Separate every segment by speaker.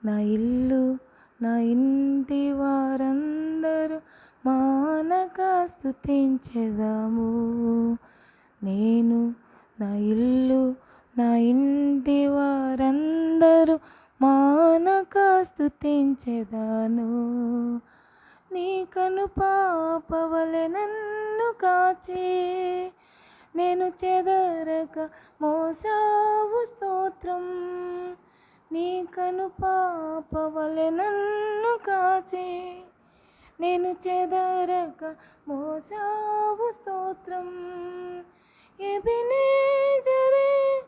Speaker 1: నా ఇల్లు నా ఇంటి వారందరూ మానక స్తుతించెదము. నేను నా ఇల్లు నా ఇంటి వారందరూ మానక స్తుతించెదను. నీ కను పాపవలె నన్ను కాచి నేను చెదరక మోసావు స్తోత్రం. నీ కను పాపవలె నన్ను కాచి నేను చెదరక మోసావు స్తోత్రం. ఎబినేజరే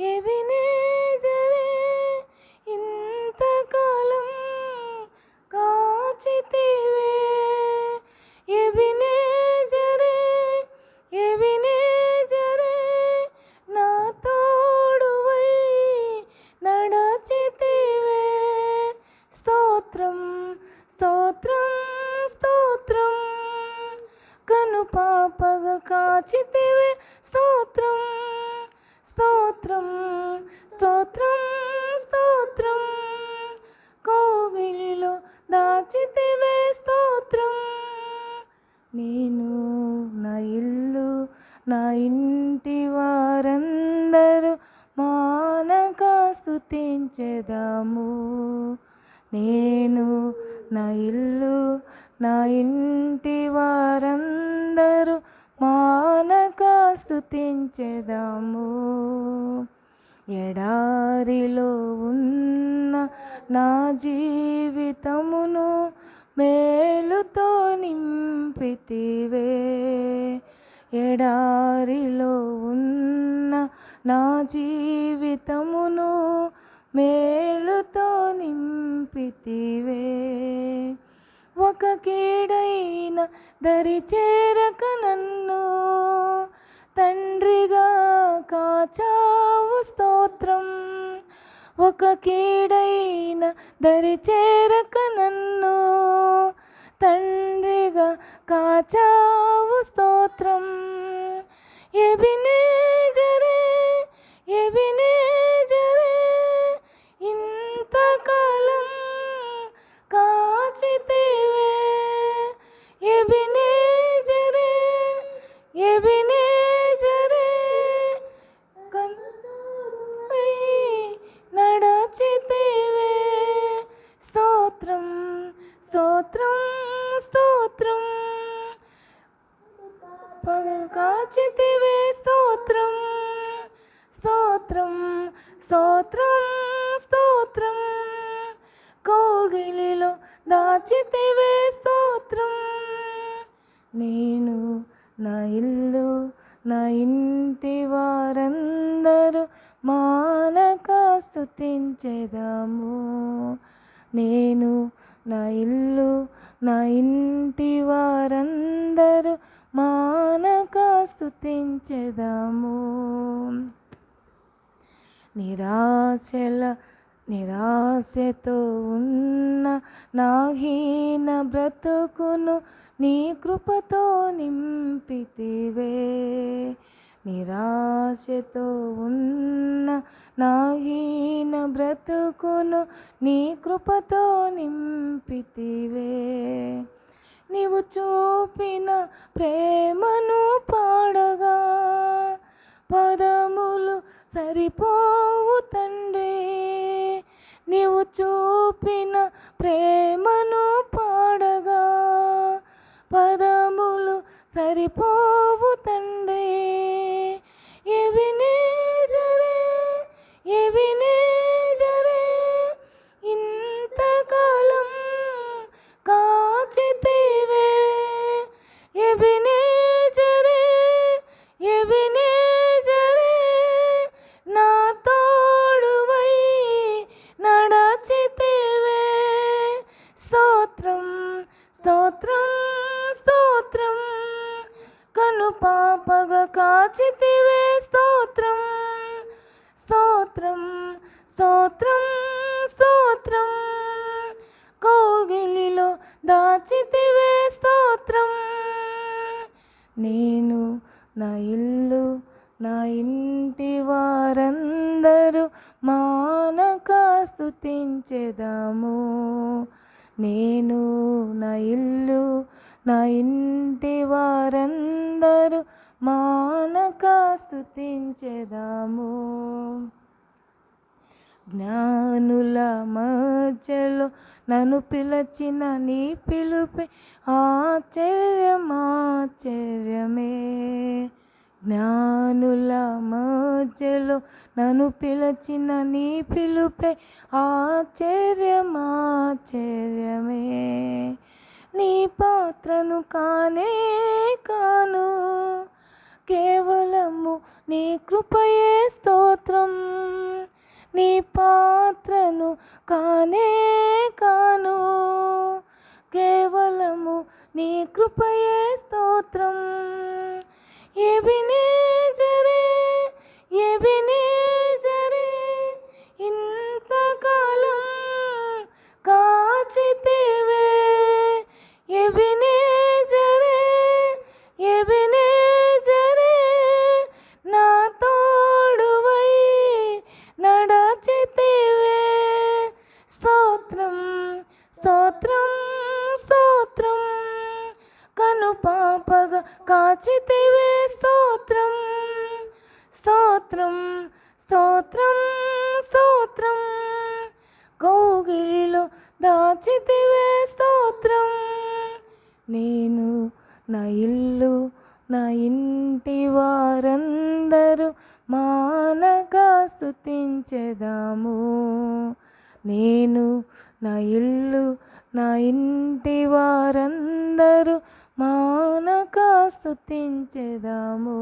Speaker 1: ఎబినేజరే ఇంతకాలం కాచితివే. ఎబినేజరే ఎబినేజరే నా తోడువై నడచితివే. స్తోత్రం స్తోత్రం స్తోత్రం కను పాపగా కాచితివే. స్తోత్రం స్తోత్రం స్తోత్రం స్తోత్రం కోగిలిలో దాచితివే. స్తోత్రం. నేను నా ఇల్లు నా ఇంటి వారందరూ మానక స్తుతించెదము. నేను నా ఇల్లు నా ఇంటి వారందరూ మానక స్తుతించెదము. ఎడారిలో ఉన్న నా జీవితమును మేలుతో నింపితివే. ఎడారిలో ఉన్న నా జీవితమును మేలుతో నింపితివే. ఒక కీడైన దరి చేరక నన్ను తండ్రిగా కాచావు. స్తోత్రం. ఒక కీడైన దరి చేరక నన్ను తండ్రిగా కాచావు. స్తోత్రం. ఎబినేజరే ఎబినేజరే ఇంతకాలం కాచితివే. ఎబినేజరే ఎబినేజరే కన్నువై నడచితివే. స్తోత్రం స్తోత్రం స్తోత్రం కాచితివే. స్తోత్రం స్తోత్రం స్తోత్రం స్తోత్రం కోగిలిలో దాచితివే. స్తోత్రం. నేను నా ఇల్లు నా ఇంటి వారందరూ మానక స్తుతించెదము. నేను నా ఇల్లు నా ఇంటి వారందరూ మానక స్తుతించెదము. నిరాశతో ఉన్న నా హీన బ్రతుకును నీ కృపతో నింపితివే. నిరాశతో ఉన్న నా హీన బ్రతుకును నీ కృపతో నింపితివే. నీవు చూపిన ప్రేమను పాడగా పదములు సరిపోవు తండ్రి. నీవు చూపిన ప్రేమను పాడగా పదములు సరిపోవు తండ్రి. ఎబినేజరే ఎబినేజరే ఇంతకాలం కాచితివే. ఎబినేజరే ఎబినేజరే నా తోడువై నడచితివే. స్తోత్రం స్తోత్రం స్తోత్రం కను పాపగా కాచితివే. స్తోత్రం స్తోత్రం స్తోత్రం స్తోత్రం కోగిలిలో దాచితివే. స్తోత్రం. నేను నా ఇల్లు నా ఇంటి వారందరూ మానక స్తుతించెదము. నేను నా ఇల్లు నా ఇంటి వారందరూ మానక స్తుతించెదము. జ్ఞానుల మధ్యలో నన్ను పిలచిన నీ పిలుపే ఆశ్చర్యమే. జ్ఞానుల మధ్యలో నన్ను పిలచిన నీ పిలుపే ఆశ్చర్యమే. నీ పాత్రను కానే కాను, కేవలము నీ కృపయే స్తోత్రం. నీ పాత్రను కానే కాను, కేవలము నీ కృపయే స్తోత్రం. ఎబినేజరే ఎబినేజరే ఇంతకాలం కాచితివే. ఎబినేజరే ఎబినేజరే నా తోడువై నడచితివే. స్తోత్రం స్తోత్రం స్తోత్రం, కను పాపగా కాచితివే. స్తోత్రం స్తోత్రం స్తోత్రం స్తోత్రం, కౌగిలిలో దాచితివే. స్తోత్రం. నేను నా ఇల్లు నా ఇంటి వారందరూ మానక స్తుతించెదము. నేను నా ఇల్లు నా ఇంటి వారందరూ మానక స్తుతించెదము.